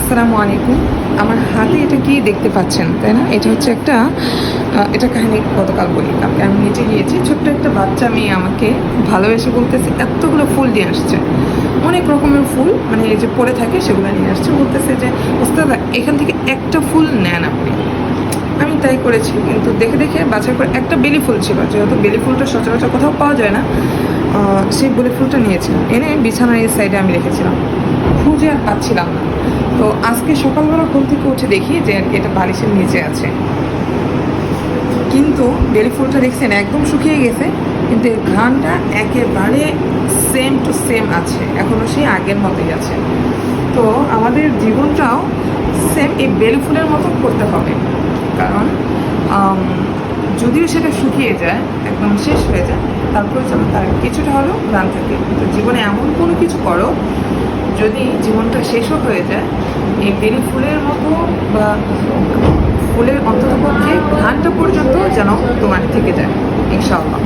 আসসালামু আলাইকুম। আমার হাতে এটা কি দেখতে পাচ্ছেন, তাই না? এটা হচ্ছে একটা এটা কাহিনী গতকাল বলি। কালকে আমি নিচে গিয়েছি, ছোট্ট একটা বাচ্চা মেয়ে আমাকে ভালোবেসে বলতেছে এতগুলো ফুল নিয়ে আসছে, অনেক রকমের ফুল, মানে এই যে পড়ে থাকে সেগুলো নিয়ে আসছে। বলতেছে যে ওস্তাদ এখান থেকে একটা ফুল নেন আপনি। আমি তাই করেছি, কিন্তু দেখে দেখে বাছাই করে একটা বেলি ফুল ছিল, যেহেতু বেলি ফুলটা সচরাচর কোথাও পাওয়া যায় না, সেই বেলি ফুলটা নিয়েছিলাম, এনে বিছানার এই সাইডে আমি রেখেছিলাম। খুঁজে আর পাচ্ছিলাম না। তো আজকে সকালবেলা ঘুম থেকে উঠে দেখি যে এটা বালিশের নিচে আছে, কিন্তু বেলি ফুলটা দেখছেন একদম শুকিয়ে গেছে, কিন্তু এর ঘ্রাণটা একেবারে সেম টু সেম আছে, এখনও সেই আগের মতোই আছে। তো আমাদের জীবনটাও সেম এই বেলি ফুলের মতো করতে হবে, কারণ যদিও সেটা শুকিয়ে যায়, একদম শেষ হয়ে যায়, তারপরে যেন তার কিছুটা হলেও ঘ্রাণ থাকে। তো জীবনে এমন কোনো কিছু করো, যদি জীবনটা শেষও হয়ে যায়, এই বেলি ফুলের মতো বা ফুলের অন্ততপক্ষে ঘ্রাণটা পর্যন্ত যেন তোমার থেকে যায়, ইনশাআল্লাহ।